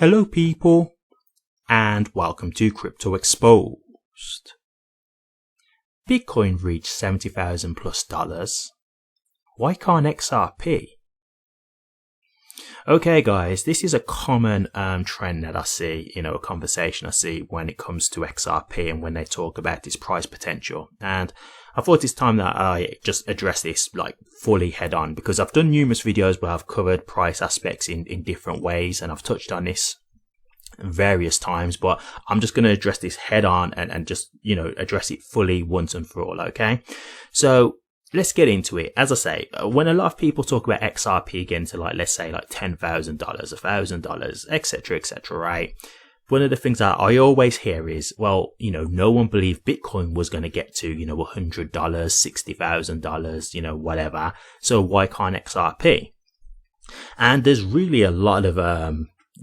Hello people, and welcome to Crypto Exposed. Bitcoin reached $70,000 plus. Why can't XRP? Okay guys, this is a common trend that I see, a conversation I see when it comes to XRP and when they talk about its price potential. And I thought it's time that I just address this fully head on, because I've done numerous videos where I've covered price aspects in different ways, and I've touched on this various times, but I'm just going to address this head on and just, address it fully once and for all. Okay. So let's get into it. As I say, when a lot of people talk about XRP getting to let's say $10,000, $1,000, etc., right? One of the things that I always hear is, well, no one believed Bitcoin was going to get to, $100, $60,000, whatever. So why can't XRP? And there's really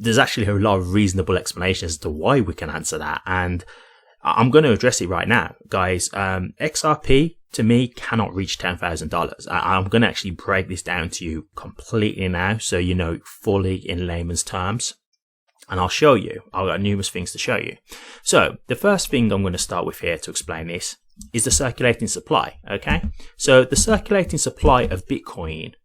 there's actually a lot of reasonable explanations as to why we can answer that. And I'm going to address it right now, guys. XRP to me cannot reach $10,000. I'm going to actually break this down to you completely now, so you know fully in layman's terms. And I'll show you. I've got numerous things to show you. So the first thing I'm going to start with here to explain this is the circulating supply. Okay. So the circulating supply of Bitcoin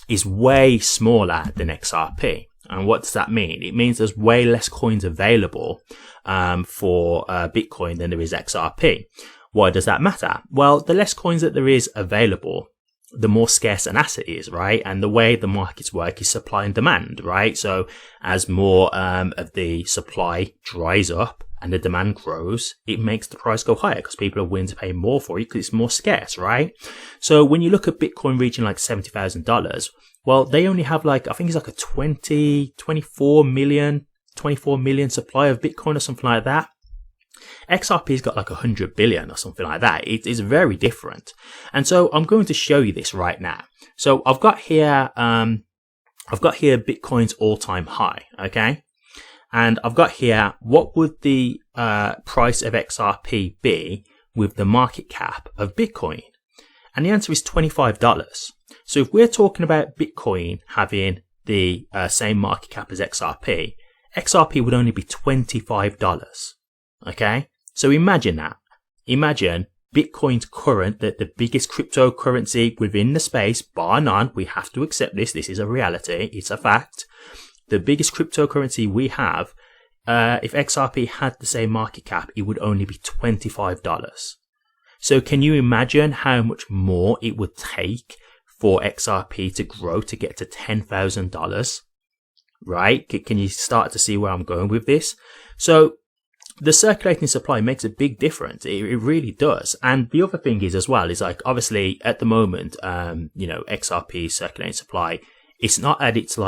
is way smaller than XRP. And what does that mean? It means there's way less coins available for Bitcoin than there is XRP. Why does that matter? Well, the less coins that there is available, the more scarce an asset is, right? And the way the markets work is supply and demand, right? So as more of the supply dries up and the demand grows, it makes the price go higher because people are willing to pay more for it because it's more scarce, right? So when you look at Bitcoin reaching $70,000, well, they only have I think it's a 24 million supply of Bitcoin or something like that. XRP's got 100 billion or something like that. It is very different. And so I'm going to show you this right now. So I've got here Bitcoin's all-time high. Okay. And I've got here, what would the price of XRP be with the market cap of Bitcoin? And the answer is $25. So if we're talking about Bitcoin having the same market cap as XRP, XRP would only be $25. Okay. So imagine that. Imagine Bitcoin's current, the biggest cryptocurrency within the space, bar none. We have to accept this. This is a reality. It's a fact. The biggest cryptocurrency we have, if XRP had the same market cap, it would only be $25. So can you imagine how much more it would take for XRP to grow to get to $10,000? Right? Can you start to see where I'm going with this? So the circulating supply makes a big difference. It really does. And the other thing is as well, is obviously at the moment, XRP circulating supply, it's not at its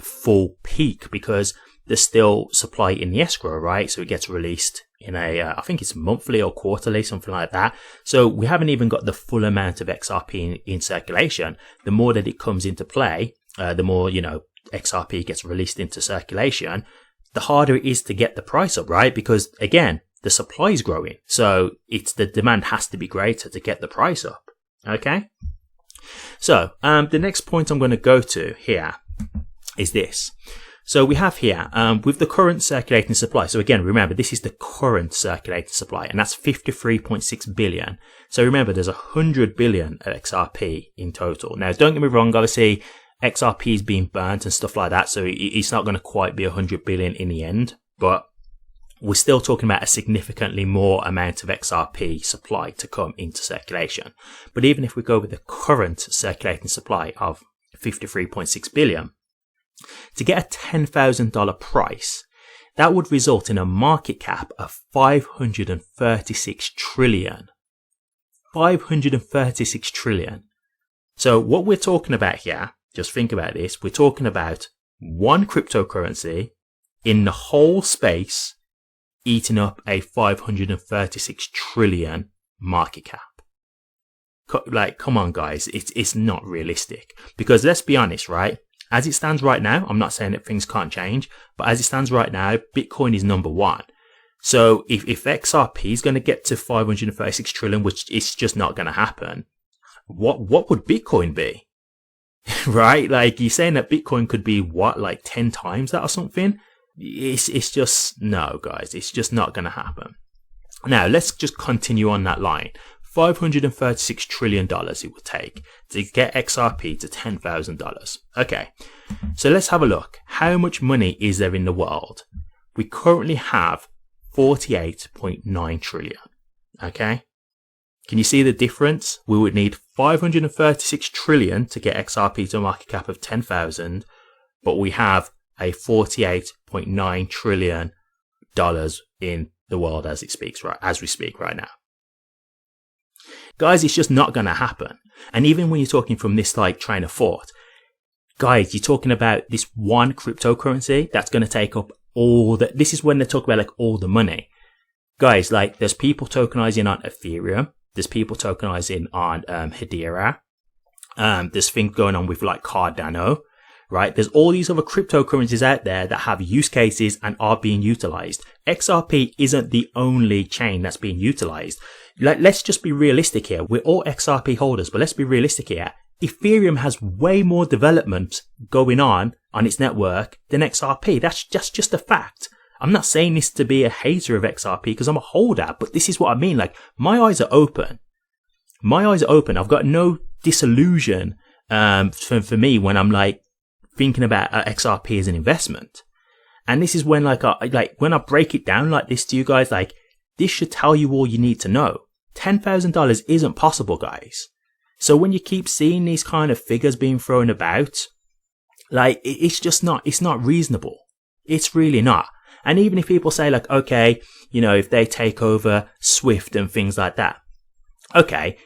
full peak because there's still supply in the escrow, right? So it gets released in I think it's monthly or quarterly, something like that. So we haven't even got the full amount of XRP in circulation. The more that it comes into play, the more, XRP gets released into circulation, the harder it is to get the price up, right? Because again, the supply is growing. So the demand has to be greater to get the price up. Okay. So, the next point I'm going to go to here is this. So we have here, with the current circulating supply. So again, remember, this is the current circulating supply, and that's 53.6 billion. So remember, there's 100 billion of XRP in total. Now, don't get me wrong. Obviously, XRP is being burnt and stuff like that. So it's not going to quite be 100 billion in the end, but we're still talking about a significantly more amount of XRP supply to come into circulation. But even if we go with the current circulating supply of 53.6 billion, to get a $10,000 price, that would result in a market cap of 536 trillion. 536 trillion. So what we're talking about here, just think about this, we're talking about one cryptocurrency in the whole space eating up a 536 trillion market cap. Come on guys, it's not realistic. Because let's be honest, right? As it stands right now, I'm not saying that things can't change, but as it stands right now, Bitcoin is number one. So if XRP is going to get to 536 trillion, which is just not going to happen, what would Bitcoin be? Right? You're saying that Bitcoin could be 10 times that or something? it's just, no, guys, it's just not going to happen. Now, let's just continue on that line. $536 trillion it would take to get XRP to $10,000. Okay, so let's have a look. How much money is there in the world? We currently have 48.9 trillion. Okay, can you see the difference? We would need 536 trillion to get XRP to a market cap of 10,000, but we have a $48.9 trillion in the world as we speak right now. Guys, it's just not going to happen. And even when you're talking from this like train of thought, guys, you're talking about this one cryptocurrency that's going to take up all the, this is when they talk about like all the money. Guys, like there's people tokenizing on Ethereum. There's people tokenizing on Hedera. There's things going on with like Cardano, right? There's all these other cryptocurrencies out there that have use cases and are being utilized. XRP isn't the only chain that's being utilized. Let's just be realistic here. We're all XRP holders, but let's be realistic here. Ethereum has way more development going on its network than XRP. That's just a fact. I'm not saying this to be a hater of XRP because I'm a holder, but this is what I mean. Like, my eyes are open. My eyes are open. I've got no disillusion for me when I'm like thinking about XRP as an investment. And this is when like when I break it down like this to you guys, like this should tell you all you need to know. $10,000 isn't possible, guys. So when you keep seeing these kind of figures being thrown about, like it's just not, it's not reasonable. It's really not. And even if people say like, okay, you know, if they take over Swift and things like that. Okay,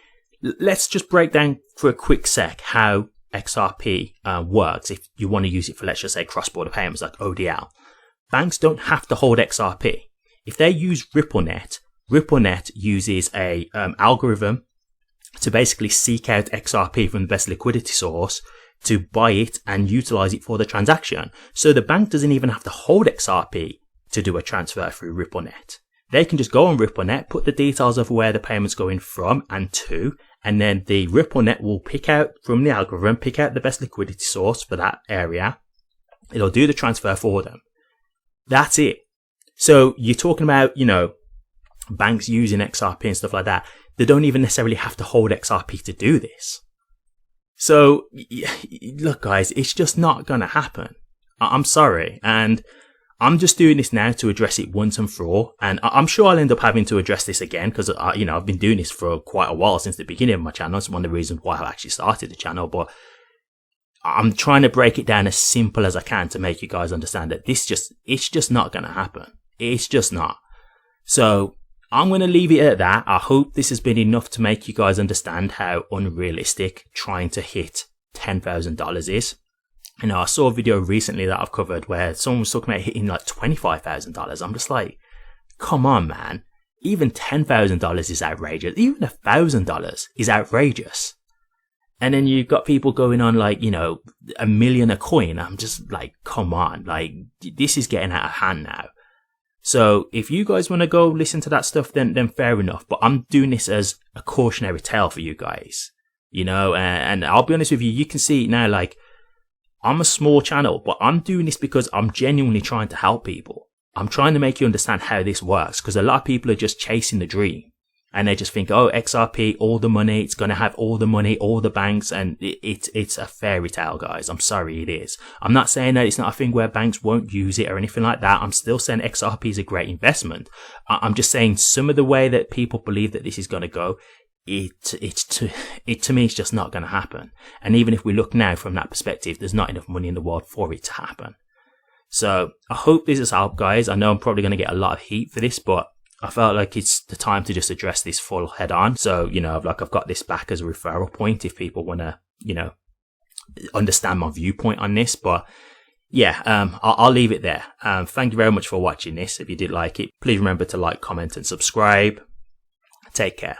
let's just break down for a quick sec how XRP works if you want to use it for, let's just say, cross-border payments like ODL. Banks don't have to hold XRP. If they use RippleNet uses a algorithm to basically seek out XRP from the best liquidity source to buy it and utilize it for the transaction. So the bank doesn't even have to hold XRP to do a transfer through RippleNet. They can just go on RippleNet, put the details of where the payment's going from and to, and then the RippleNet will pick out from the algorithm, pick out the best liquidity source for that area. It'll do the transfer for them. That's it. So you're talking about, you know, banks using XRP and stuff like that. They don't even necessarily have to hold XRP to do this. So look, guys, it's just not going to happen. I'm sorry. And I'm just doing this now to address it once and for all. And I'm sure I'll end up having to address this again because, you know, I've been doing this for quite a while since the beginning of my channel. It's one of the reasons why I actually started the channel. But I'm trying to break it down as simple as I can to make you guys understand that it's just not going to happen. It's just not. So I'm going to leave it at that. I hope this has been enough to make you guys understand how unrealistic trying to hit $10,000 is. You know, I saw a video recently that I've covered where someone was talking about hitting like $25,000. I'm just like, come on, man. Even $10,000 is outrageous. Even $1,000 is outrageous. And then you've got people going on like, you know, $1 million a coin. I'm just like, come on. Like, this is getting out of hand now. So if you guys want to go listen to that stuff, then fair enough. But I'm doing this as a cautionary tale for you guys, you know, and I'll be honest with you, you can see it now, like, I'm a small channel, but I'm doing this because I'm genuinely trying to help people. I'm trying to make you understand how this works because a lot of people are just chasing the dream and they just think, oh, XRP, all the money, it's going to have all the money, all the banks. And it's a fairy tale, guys. I'm sorry, it is. I'm not saying that it's not a thing where banks won't use it or anything like that. I'm still saying XRP is a great investment. I'm just saying some of the way that people believe that this is going to go, to me, it's just not going to happen. And even if we look now from that perspective, there's not enough money in the world for it to happen. So I hope this has helped, guys. I know I'm probably going to get a lot of heat for this, but I felt like it's the time to just address this full head on. So, you know, I've got this back as a referral point if people want to, you know, understand my viewpoint on this. But yeah, I'll leave it there. Thank you very much for watching this. If you did like it, please remember to like, comment and subscribe. Take care.